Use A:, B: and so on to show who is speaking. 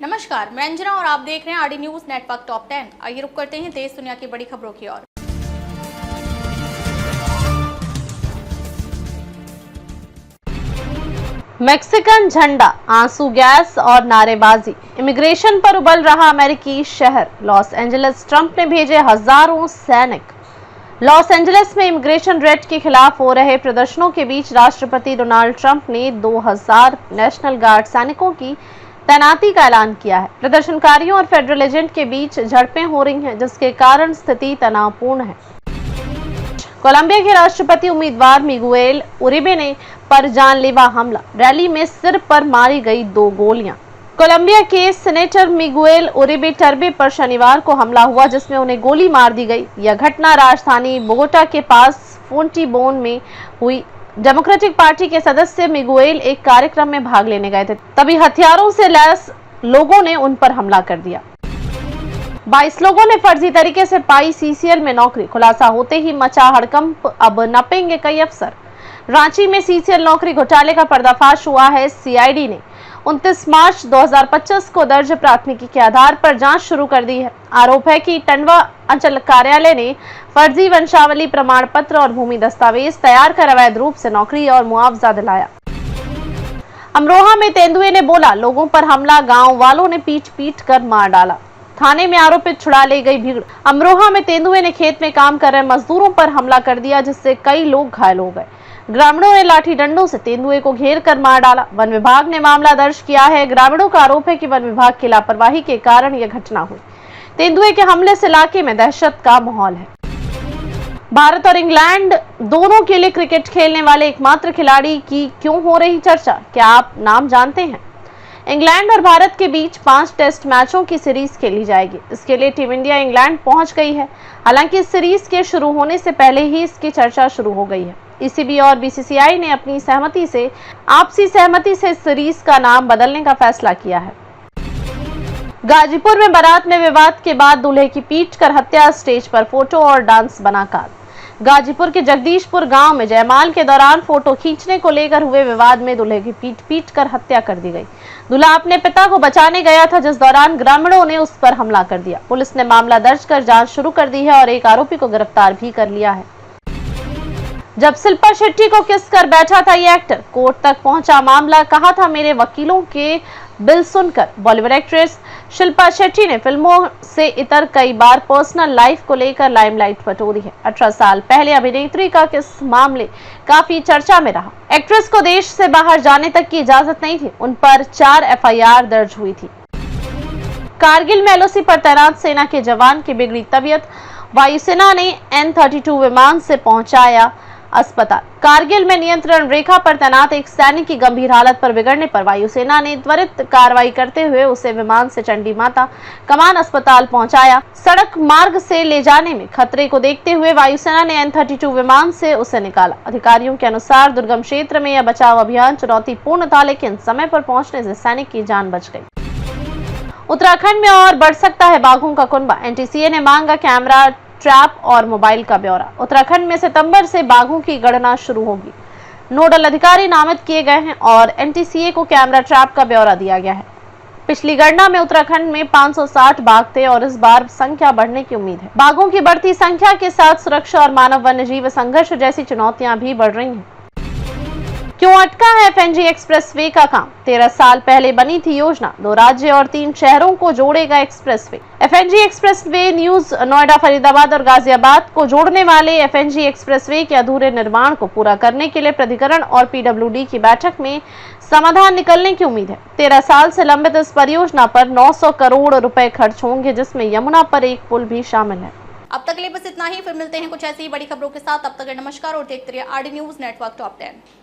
A: नमस्कार, मैं अंजना और आप देख रहे हैं आरडी न्यूज नेटवर्क टॉप 10। आइए रुक करते हैं देश दुनिया की बड़ी खबरों की ओर।
B: मैक्सिकन झंडा, आंसू गैस और नारेबाजी, इमिग्रेशन पर उबल रहा अमेरिकी शहर लॉस एंजलिस। ट्रंप ने भेजे हजारों सैनिक। लॉस एंजलिस में इमिग्रेशन रेड के खिलाफ हो रहे प्रदर्शनों के बीच राष्ट्रपति डोनाल्ड ट्रंप ने 2000 नेशनल गार्ड सैनिकों की तैनाती का ऐलान किया है। प्रदर्शनकारियों और फेडरल एजेंट के बीच झड़पें हो रही हैं, जिसके कारण स्थिति तनावपूर्ण है। कोलंबिया के राष्ट्रपति उम्मीदवार मिगुएल उरिबे ने पर जानलेवा हमला, रैली में सिर पर मारी गई 2 गोलियां। कोलंबिया के सेनेटर मिगुएल उरिबे टर्बे पर शनिवार को हमला हुआ, जिसमें उन्हें गोली मार दी गई। यह घटना राजधानी बोगोटा के पास फोंटीबोन में हुई। डेमोक्रेटिक पार्टी के सदस्य मिगुएल एक कार्यक्रम में भाग लेने गए थे, तभी हथियारों से लैस लोगों ने उन पर हमला कर दिया। 22 लोगों ने फर्जी तरीके से पाई सीसीएल में नौकरी, खुलासा होते ही मचा हड़कंप, अब नपेंगे कई अफसर। रांची में सीसीएल नौकरी घोटाले का पर्दाफाश हुआ है। सीआईडी ने 29 मार्च 2025 को दर्ज प्राथमिकी के आधार पर जांच शुरू कर दी है। आरोप है कि टंडवा अंचल कार्यालय ने फर्जी वंशावली प्रमाण पत्र और भूमि दस्तावेज तैयार कर अवैध रूप से नौकरी और मुआवजा दिलाया। अमरोहा में तेंदुए ने बोला, लोगों पर हमला, गांव वालों ने पीट पीट कर मार डाला। थाने में आरोपित छुड़ा ले गई भीड़। अमरोहा में तेंदुए ने खेत में काम कर रहे मजदूरों पर हमला कर दिया, जिससे कई लोग घायल हो गए। ग्रामीणों ने लाठी डंडों से तेंदुए को घेर कर मार डाला। वन विभाग ने मामला दर्ज किया है। ग्रामीणों का आरोप है कि वन विभाग की लापरवाही के कारण यह घटना हुई। तेंदुए के हमले से इलाके में दहशत का माहौल है। भारत और इंग्लैंड दोनों के लिए क्रिकेट खेलने वाले एकमात्र खिलाड़ी की क्यों हो रही चर्चा, क्या आप नाम जानते हैं? इंग्लैंड और भारत के बीच 5 टेस्ट मैचों की सीरीज खेली जाएगी। इसके लिए टीम इंडिया इंग्लैंड पहुंच गई है। हालांकि इस सीरीज के शुरू होने से पहले ही इसकी चर्चा शुरू हो गई है। ईसीबी और बीसीसीआई ने अपनी आपसी सहमति से इस सीरीज का नाम बदलने का फैसला किया है। गाजीपुर में बारात में विवाद के बाद दूल्हे की पीट कर हत्या, स्टेज पर फोटो और डांस बना कार। गाजीपुर के जगदीशपुर गांव में जयमाल के दौरान फोटो खींचने को लेकर हुए विवाद में दूल्हे की पीट कर हत्या कर दी गई। दूल्हा अपने पिता को बचाने गया था, जिस दौरान ग्रामीणों ने उस पर हमला कर दिया। पुलिस ने मामला दर्ज कर जांच शुरू कर दी है और एक आरोपी को गिरफ्तार भी कर लिया है। जब शिल्पा शेट्टी को किस कर बैठा था ये एक्टर, कोर्ट तक पहुंचा मामला। कहा था मेरे वकीलों के बिल सुनकर। बॉलीवुड एक्ट्रेस शिल्पा शेट्टी ने फिल्मों से इतर कई बार पर्सनल लाइफ को लेकर लाइमलाइट बटोरी है। 18 साल पहले अभिनेत्री का किस मामले काफी चर्चा में रहा। एक्ट्रेस को देश से बाहर जाने तक की इजाजत नहीं थी। उन पर 4 एफआईआर दर्ज हुई थी। कारगिल में एलओसी पर तैनात सेना के जवान की बिगड़ी तबीयत, वायुसेना ने N-32 विमान से पहुंचाया अस्पताल। कारगिल में नियंत्रण रेखा पर तैनात एक सैनिक की गंभीर हालत पर बिगड़ने पर वायुसेना ने त्वरित कार्रवाई करते हुए उसे विमान से चंडी माता कमान अस्पताल पहुंचाया। सड़क मार्ग से ले जाने में खतरे को देखते हुए वायुसेना ने N-32 विमान से उसे निकाला। अधिकारियों के अनुसार दुर्गम क्षेत्र में यह बचाव अभियान चुनौतीपूर्ण था, लेकिन समय पर पहुंचने से सैनिक की जान बच गई। उत्तराखंड में और बढ़ सकता है बाघों का कुनबा। एनटीसीए ने मांगा कैमरा, ट्रैप और मोबाइल का ब्यौरा। उत्तराखंड में सितंबर से बाघों की गणना शुरू होगी। नोडल अधिकारी नामित किए गए हैं और एनटीसीए को कैमरा, ट्रैप का ब्यौरा दिया गया है। पिछली गणना में उत्तराखंड में 560 बाघ थे और इस बार संख्या बढ़ने की उम्मीद है। बाघों की बढ़ती संख्या के साथ सुरक्षा और मानव वन्य जीव संघर्ष जैसी चुनौतियां भी बढ़ रही हैं। क्यों अटका है एफएनजी एक्सप्रेसवे का काम? 13 साल पहले बनी थी योजना। 2 राज्य और 3 शहरों को जोड़ेगा expressway. FNG expressway news Noida, Faridabad और गाजियाबाद को जोड़ने वाले एफएनजी एक्सप्रेसवे के अधूरे निर्माण को पूरा करने के लिए प्राधिकरण और पीडब्ल्यूडी की बैठक में समाधान निकलने की उम्मीद है। 13 साल से लंबित इस परियोजना पर 900 करोड़ रुपए खर्च होंगे, जिसमें यमुना पर एक पुल भी शामिल है।
A: अब तक के लिए बस इतना ही। फिर मिलते हैं कुछ ऐसी ही बड़ी खबरों के साथ। अब तक नमस्कार और देखते रहिए आरडी न्यूज नेटवर्क टॉप 10।